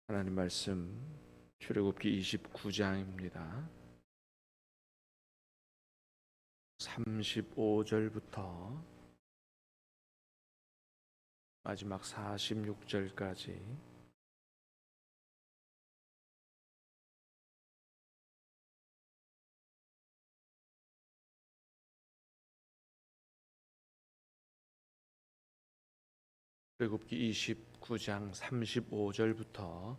하나님 말씀 출애굽기 29장입니다. 35절부터 마지막 46절까지 출애굽기 29장 35절부터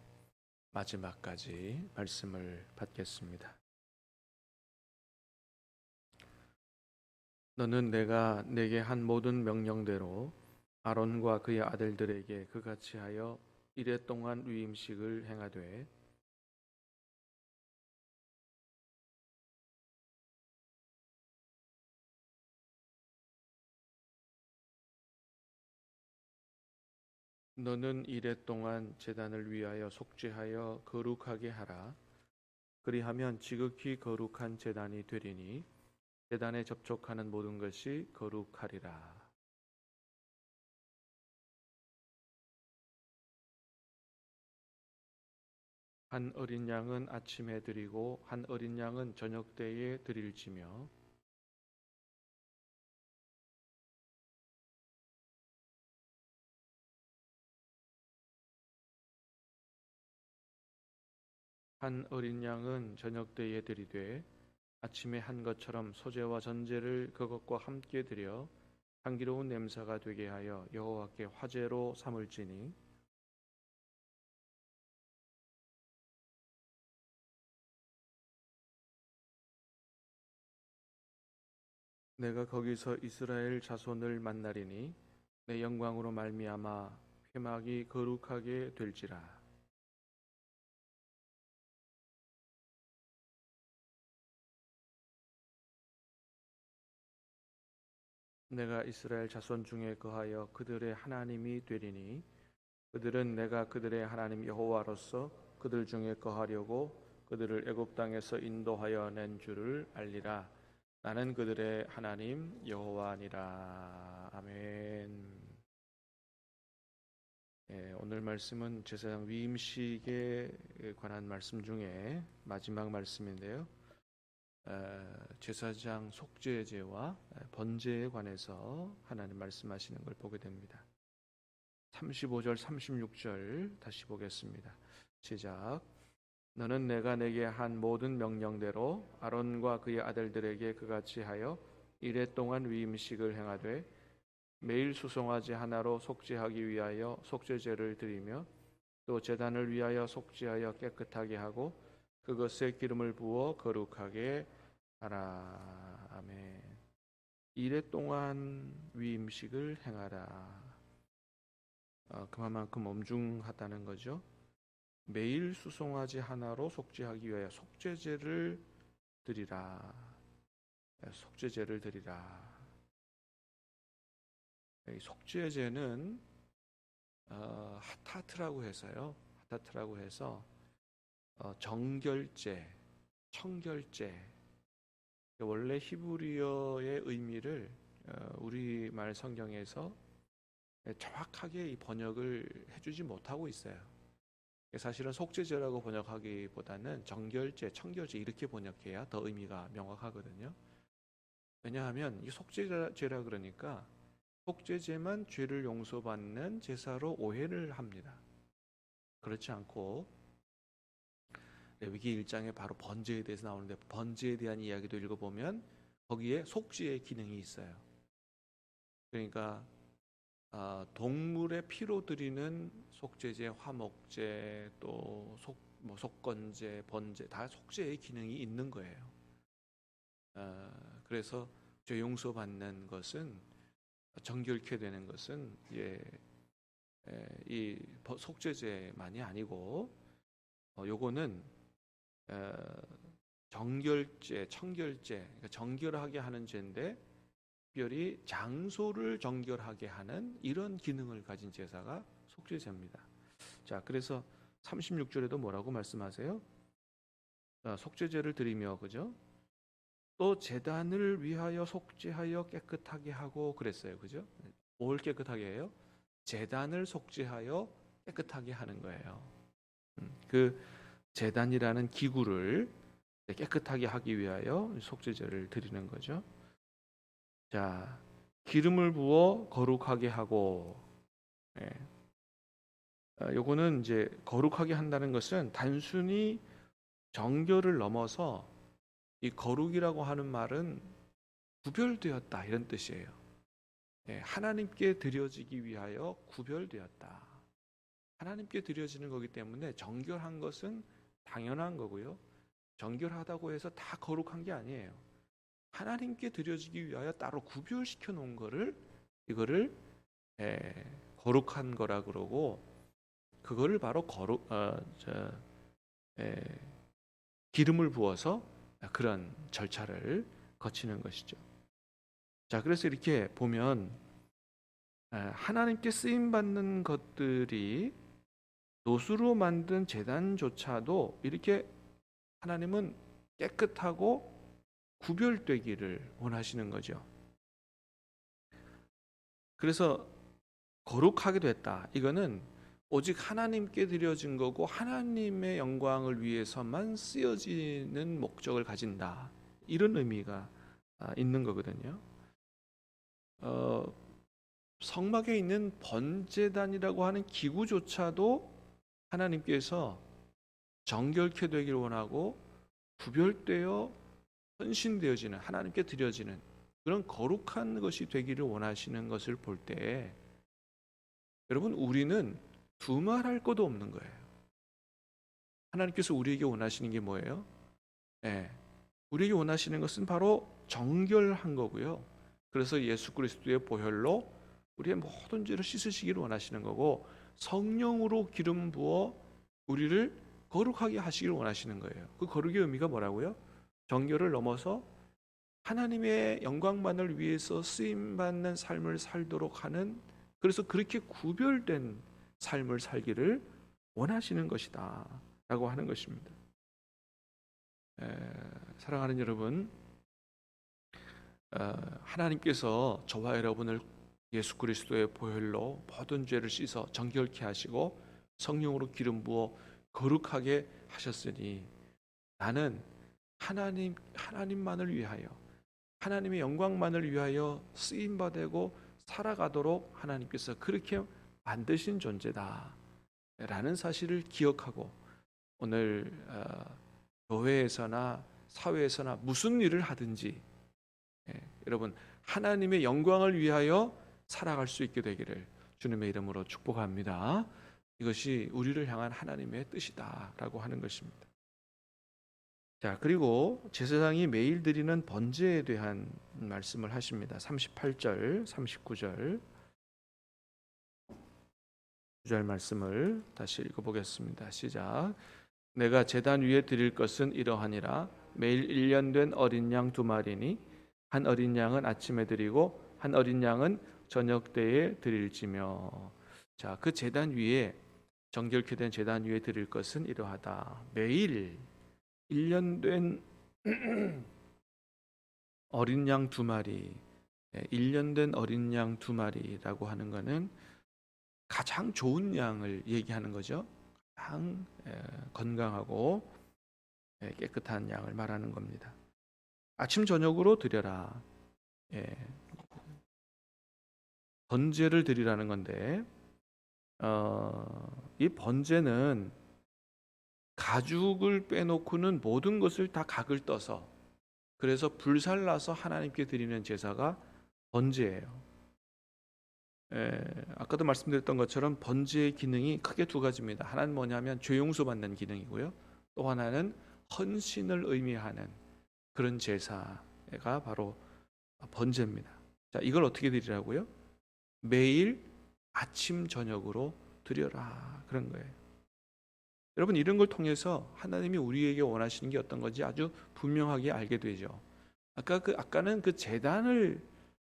마지막까지 말씀을 받겠습니다. 너는 내가 내게 한 모든 명령대로 아론과 그의 아들들에게 그같이 하여 이레 동안 위임식을 행하되 너는 이레 동안 제단을 위하여 속죄하여 거룩하게 하라. 그리하면 지극히 거룩한 제단이 되리니 제단에 접촉하는 모든 것이 거룩하리라. 한 어린 양은 아침에 드리고 한 어린 양은 저녁 때에 드릴지며 한 어린 양은 저녁 때에 드리되 아침에 한 것처럼 소제와 전제를 그것과 함께 드려 향기로운 냄새가 되게 하여 여호와께 화제로 삼을지니 내가 거기서 이스라엘 자손을 만나리니 내 영광으로 말미암아 회막이 거룩하게 될지라. 내가 이스라엘 자손 중에 거하여 그들의 하나님이 되리니 그들은 내가 그들의 하나님 여호와로서 그들 중에 거하려고 그들을 애굽 땅에서 인도하여 낸 줄을 알리라. 나는 그들의 하나님 여호와니라. 아멘. 오늘 말씀은 제사장 위임식에 관한 말씀 중에 마지막 말씀인데요. 제사장 속죄제와 번제에 관해서 하나님 말씀하시는 걸 보게 됩니다. 35절 36절 다시 보겠습니다. 시작. 너는 내가 내게 한 모든 명령대로 아론과 그의 아들들에게 그같이 하여 이레 동안 위임식을 행하되 매일 수송아지 하나로 속죄하기 위하여 속죄제를 드리며 또 제단을 위하여 속죄하여 깨끗하게 하고 그것에 기름을 부어 거룩하게 하라. 아멘. 이레 동안 위임식을 행하라. 그만큼 엄중하다는 거죠. 매일 수송아지 하나로 속죄하기 위하여 속죄제를 드리라. 속죄제를 드리라. 이 속죄제는 하타트라고 해서요. 하타트라고 해서 정결제, 청결제. 원래 히브리어의 의미를 우리말 성경에서 정확하게 이 번역을 해주지 못하고 있어요. 사실은 속죄제라고 번역하기보다는 정결제, 청결제 이렇게 번역해야 더 의미가 명확하거든요. 왜냐하면 이 속죄제라 그러니까 속죄제만 죄를 용서받는 제사로 오해를 합니다. 그렇지 않고 레위기 1장에 바로 번제에 대해서 나오는데 번제에 대한 이야기도 읽어보면 거기에 속죄의 기능이 있어요. 그러니까 동물의 피로 드리는 속죄제, 화목제, 또 속건제, 번제 다 속죄의 기능이 있는 거예요. 그래서 죄 용서받는 것은 정결케 되는 것은 이 속죄제만이 아니고 요거는 정결제, 청결제, 그러니까 정결하게 하는 죄인데 특별히 장소를 정결하게 하는 이런 기능을 가진 제사가 속죄제입니다. 자, 그래서 36절에도 뭐라고 말씀하세요? 속죄제를 드리며, 그죠? 또 제단을 위하여 속죄하여 깨끗하게 하고 그랬어요, 그죠? 뭘 깨끗하게 해요? 제단을 속죄하여 깨끗하게 하는 거예요. 그 제단이라는 기구를 깨끗하게 하기 위하여 속죄제를 드리는 거죠. 자, 기름을 부어 거룩하게 하고, 예. 요거는 이제 거룩하게 한다는 것은 단순히 정결을 넘어서 이 거룩이라고 하는 말은 구별되었다 이런 뜻이에요. 예, 하나님께 드려지기 위하여 구별되었다. 하나님께 드려지는 거기 때문에 정결한 것은 당연한 거고요. 정결하다고 해서 다 거룩한 게 아니에요. 하나님께 드려지기 위하여 따로 구별시켜 놓은 거를 이거를 거룩한 거라 그러고, 그거를 바로 기름을 부어서 그런 절차를 거치는 것이죠. 자, 그래서 이렇게 보면 하나님께 쓰임 받는 것들이 노수로 만든 제단조차도 이렇게 하나님은 깨끗하고 구별되기를 원하시는 거죠. 그래서 거룩하게 됐다. 이거는 오직 하나님께 드려진 거고 하나님의 영광을 위해서만 쓰여지는 목적을 가진다. 이런 의미가 있는 거거든요. 성막에 있는 번제단이라고 하는 기구조차도 하나님께서 정결케 되기를 원하고 구별되어 헌신되어지는, 하나님께 드려지는 그런 거룩한 것이 되기를 원하시는 것을 볼 때, 여러분, 우리는 두말할 것도 없는 거예요. 하나님께서 우리에게 원하시는 게 뭐예요? 우리에게 원하시는 것은 바로 정결한 거고요. 그래서 예수 그리스도의 보혈로 우리의 모든 죄를 씻으시기를 원하시는 거고, 성령으로 기름 부어 우리를 거룩하게 하시기를 원하시는 거예요. 그 거룩의 의미가 뭐라고요? 정결을 넘어서 하나님의 영광만을 위해서 쓰임받는 삶을 살도록 하는, 그래서 그렇게 구별된 삶을 살기를 원하시는 것이다 라고 하는 것입니다. 사랑하는 여러분, 하나님께서 저와 여러분을 예수 그리스도의 보혈로 모든 죄를 씻어 정결케 하시고 성령으로 기름 부어 거룩하게 하셨으니, 나는 하나님만을 위하여, 하나님의 영광만을 위하여 쓰임받고 살아가도록 하나님께서 그렇게 만드신 존재다 라는 사실을 기억하고, 오늘 교회에서나 사회에서나 무슨 일을 하든지 여러분, 하나님의 영광을 위하여 살아갈 수 있게 되기를 주님의 이름으로 축복합니다. 이것이 우리를 향한 하나님의 뜻이다 라고 하는 것입니다. 자, 그리고 제사장이 매일 드리는 번제에 대한 말씀을 하십니다. 38절, 39절 구절 말씀을 다시 읽어보겠습니다. 시작. 내가 제단 위에 드릴 것은 이러하니라. 매일 1년 된 어린 양 2마리니 한 어린 양은 아침에 드리고 한 어린 양은 저녁 때에 드릴지며. 자, 그 제단 위에, 정결케 된 제단 위에 드릴 것은 이러하다. 매일 1년 된 어린 양 2마리, 1년 된 어린 양 2마리라고 하는 것은 가장 좋은 양을 얘기하는 거죠. 가장 건강하고 깨끗한 양을 말하는 겁니다. 아침 저녁으로 드려라. 번제를 드리라는 건데, 이 번제는 가죽을 빼놓고는 모든 것을 다 각을 떠서, 그래서 불살라서 하나님께 드리는 제사가 번제예요. 아까도 말씀드렸던 것처럼 번제의 기능이 크게 2가지입니다. 하나는 뭐냐면 죄 용서 받는 기능이고요, 또 하나는 헌신을 의미하는 그런 제사가 바로 번제입니다. 자, 이걸 어떻게 드리라고요? 매일 아침 저녁으로 드려라, 그런 거예요. 여러분, 이런 걸 통해서 하나님이 우리에게 원하시는 게 어떤 건지 아주 분명하게 알게 되죠. 아까는 그 제단을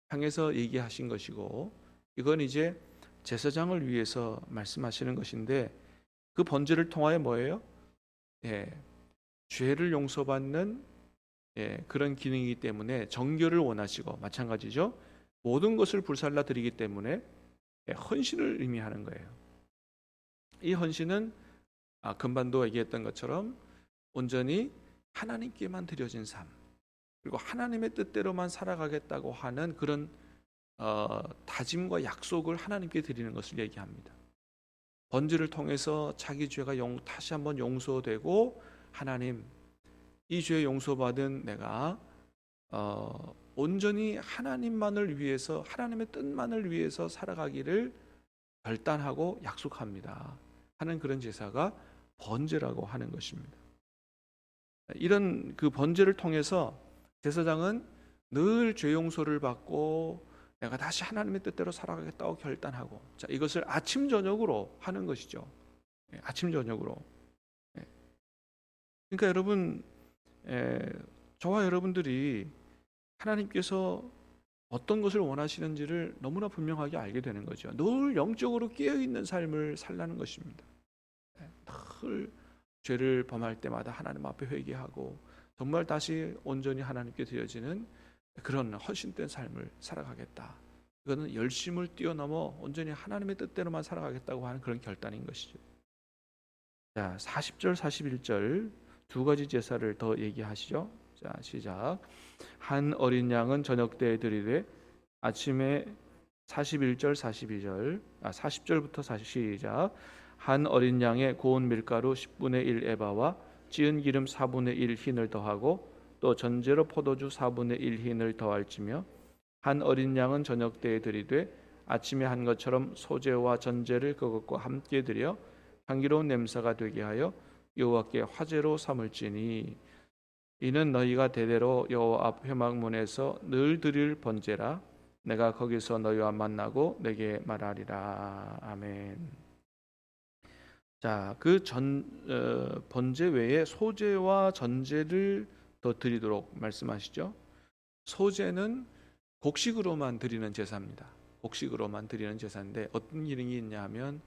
향해서 얘기하신 것이고, 이건 이제 제사장을 위해서 말씀하시는 것인데, 그 번제를 통하여 뭐예요? 죄를 용서받는 그런 기능이기 때문에 정결을 원하시고, 마찬가지죠. 모든 것을 불살라 드리기 때문에 헌신을 의미하는 거예요. 이 헌신은 금반도 얘기했던 것처럼 온전히 하나님께만 드려진 삶, 그리고 하나님의 뜻대로만 살아가겠다고 하는 그런 다짐과 약속을 하나님께 드리는 것을 얘기합니다. 번제를 통해서 자기 죄가 다시 한번 용서되고, 하나님, 이 죄 용서받은 내가 온전히 하나님만을 위해서, 하나님의 뜻만을 위해서 살아가기를 결단하고 약속합니다 하는 그런 제사가 번제라고 하는 것입니다. 이런 그 번제를 통해서 제사장은 늘 죄 용서를 받고 내가 다시 하나님의 뜻대로 살아가겠다고 결단하고, 자, 이것을 아침 저녁으로 하는 것이죠. 아침 저녁으로. 그러니까 여러분, 저와 여러분들이 하나님께서 어떤 것을 원하시는지를 너무나 분명하게 알게 되는 거죠. 늘 영적으로 깨어있는 삶을 살라는 것입니다. 늘 죄를 범할 때마다 하나님 앞에 회개하고 정말 다시 온전히 하나님께 드려지는 그런 헌신된 삶을 살아가겠다. 이거는 열심을 뛰어넘어 온전히 하나님의 뜻대로만 살아가겠다고 하는 그런 결단인 것이죠. 자, 40절 41절 두 가지 제사를 더 얘기하시죠. 자, 시작. 한 어린 양은 저녁 때에 드리되 아침에 41절 42절 40절부터 시작. 한 어린 양에 고운 밀가루 10분의 1 에바와 찌은 기름 4분의 1 흰을 더하고 또 전제로 포도주 4분의 1 흰을 더할지며, 한 어린 양은 저녁 때에 드리되 아침에 한 것처럼 소제와 전제를 그것과 함께 드려 향기로운 냄새가 되게 하여 여호와께 화제로 삼을지니, 이는 너희가 대대로 여호와 앞 회막문에서 늘 드릴 번제라. 내가 거기서 너희와 만나고 내게 말하리라. 아멘. 자, 그 번제 외에 소제와 전제를 더 드리도록 말씀하시죠. 소제는 곡식으로만 드리는 제사입니다. 곡식으로만 드리는 제사인데 어떤 기능이 있냐 하면,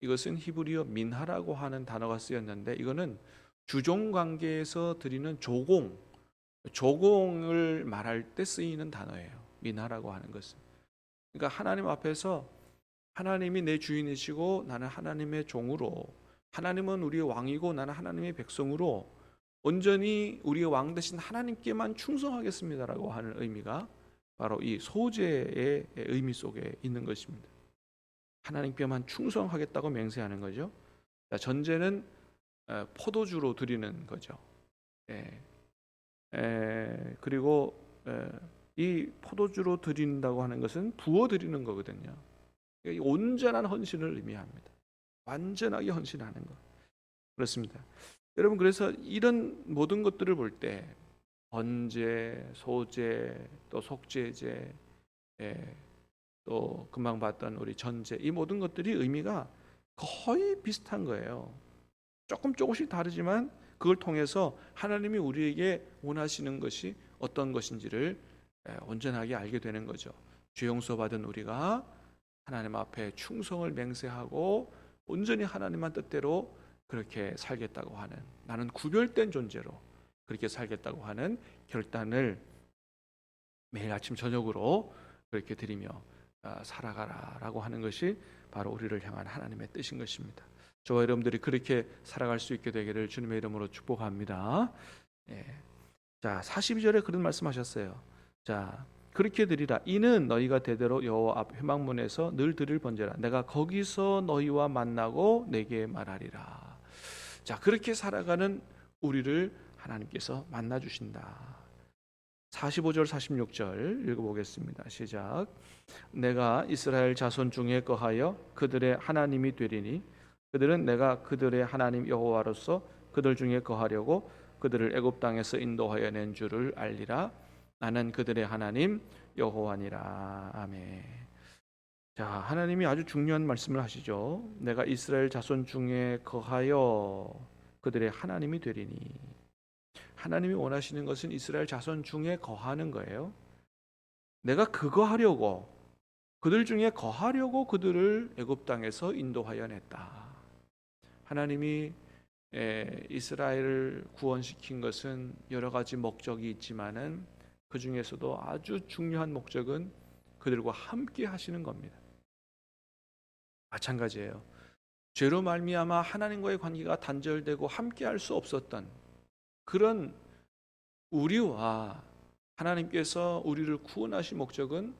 이것은 히브리어 민하라고 하는 단어가 쓰였는데, 이거는 주종 관계에서 드리는 조공을 말할 때 쓰이는 단어예요. 민하라고 하는 것은. 그러니까 하나님 앞에서 하나님이 내 주인이시고 나는 하나님의 종으로, 하나님은 우리의 왕이고 나는 하나님의 백성으로 온전히 우리의 왕 대신 하나님께만 충성하겠습니다라고 하는 의미가 바로 이 소제의 의미 속에 있는 것입니다. 하나님께만 충성하겠다고 맹세하는 거죠. 전제는 포도주로 드리는 거죠. 그리고 이 포도주로 드린다고 하는 것은 부어 드리는 거거든요. 온전한 헌신을 의미합니다. 완전하게 헌신하는 것. 그렇습니다. 여러분, 그래서 이런 모든 것들을 볼 때 번제, 소제, 또 속죄제, 또 금방 봤던 우리 전제, 이 모든 것들이 의미가 거의 비슷한 거예요. 조금씩 다르지만 그걸 통해서 하나님이 우리에게 원하시는 것이 어떤 것인지를 온전하게 알게 되는 거죠. 죄 용서 받은 우리가 하나님 앞에 충성을 맹세하고 온전히 하나님만 뜻대로 그렇게 살겠다고 하는, 나는 구별된 존재로 그렇게 살겠다고 하는 결단을 매일 아침 저녁으로 그렇게 드리며 살아가라라고 하는 것이 바로 우리를 향한 하나님의 뜻인 것입니다. 저와 여러분들이 그렇게 살아갈 수 있게 되기를 주님의 이름으로 축복합니다. 자, 42절에 그런 말씀하셨어요. 자, 그렇게 드리라. 이는 너희가 대대로 여호와 앞 회막문에서 늘 드릴 번제라. 내가 거기서 너희와 만나고 내게 말하리라. 자, 그렇게 살아가는 우리를 하나님께서 만나 주신다. 45절 46절 읽어보겠습니다. 시작. 내가 이스라엘 자손 중에 거하여 그들의 하나님이 되리니 그들은 내가 그들의 하나님 여호와로서 그들 중에 거하려고 그들을 애굽 땅에서 인도하여 낸 줄을 알리라. 나는 그들의 하나님 여호와니라. 아멘. 자, 하나님이 아주 중요한 말씀을 하시죠. 내가 이스라엘 자손 중에 거하여 그들의 하나님이 되리니. 하나님이 원하시는 것은 이스라엘 자손 중에 거하는 거예요. 내가 그거 하려고, 그들 중에 거하려고 그들을 애굽 땅에서 인도하여 냈다. 하나님이 이스라엘을 구원시킨 것은 여러 가지 목적이 있지만은 그 중에서도 아주 중요한 목적은 그들과 함께 하시는 겁니다. 마찬가지예요. 죄로 말미암아 하나님과의 관계가 단절되고 함께할 수 없었던 그런 우리와 하나님께서 우리를 구원하신 목적은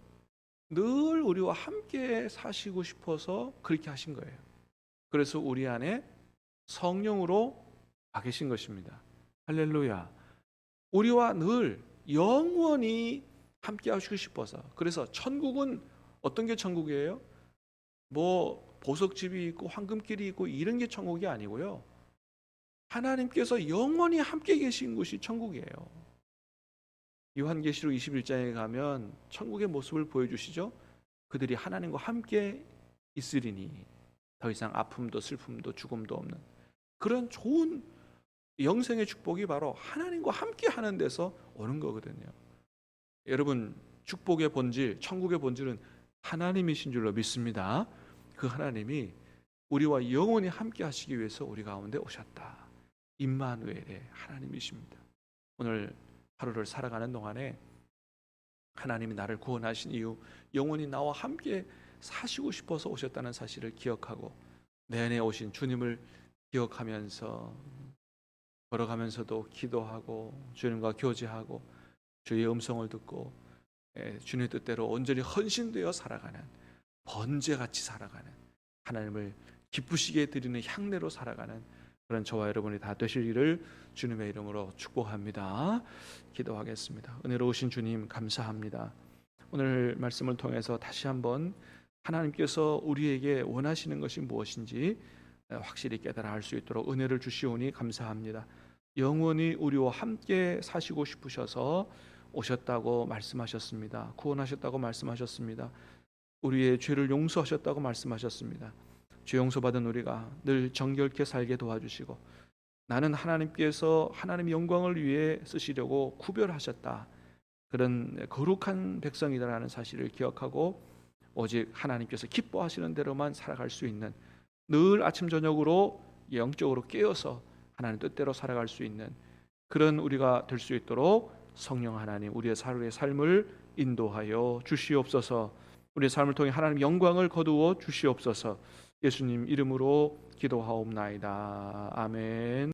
늘 우리와 함께 사시고 싶어서 그렇게 하신 거예요. 그래서 우리 안에 성령으로 와 계신 것입니다. 할렐루야. 우리와 늘 영원히 함께 하시고 싶어서. 그래서 천국은 어떤 게 천국이에요? 뭐 보석집이 있고 황금길이 있고 이런 게 천국이 아니고요. 하나님께서 영원히 함께 계신 곳이 천국이에요. 요한계시록 21장에 가면 천국의 모습을 보여주시죠. 그들이 하나님과 함께 있으리니 더 이상 아픔도 슬픔도 죽음도 없는 그런 좋은 영생의 축복이 바로 하나님과 함께 하는 데서 오는 거거든요. 여러분, 축복의 본질, 천국의 본질은 하나님이신 줄로 믿습니다. 그 하나님이 우리와 영원히 함께 하시기 위해서 우리 가운데 오셨다. 임마누엘의 하나님이십니다. 오늘 하루를 살아가는 동안에 하나님이 나를 구원하신 이유, 영원히 나와 함께 사시고 싶어서 오셨다는 사실을 기억하고 내 안에 오신 주님을 기억하면서 걸어가면서도 기도하고 주님과 교제하고 주의 음성을 듣고 주님의 뜻대로 온전히 헌신되어 살아가는, 번제같이 살아가는, 하나님을 기쁘시게 드리는 향례로 살아가는 그런 저와 여러분이 다 되시기를 주님의 이름으로 축복합니다. 기도하겠습니다. 은혜로우신 주님 감사합니다. 오늘 말씀을 통해서 다시 한번 하나님께서 우리에게 원하시는 것이 무엇인지 확실히 깨달아 알 수 있도록 은혜를 주시오니 감사합니다. 영원히 우리와 함께 사시고 싶으셔서 오셨다고 말씀하셨습니다. 구원하셨다고 말씀하셨습니다. 우리의 죄를 용서하셨다고 말씀하셨습니다. 죄 용서받은 우리가 늘 정결케 살게 도와주시고 나는 하나님께서 하나님의 영광을 위해 쓰시려고 구별하셨다. 그런 거룩한 백성이다라는 사실을 기억하고 오직 하나님께서 기뻐하시는 대로만 살아갈 수 있는, 늘 아침 저녁으로 영적으로 깨어서 하나님 뜻대로 살아갈 수 있는 그런 우리가 될 수 있도록 성령 하나님 우리의 삶을 인도하여 주시옵소서. 우리의 삶을 통해 하나님 영광을 거두어 주시옵소서. 예수님 이름으로 기도하옵나이다. 아멘.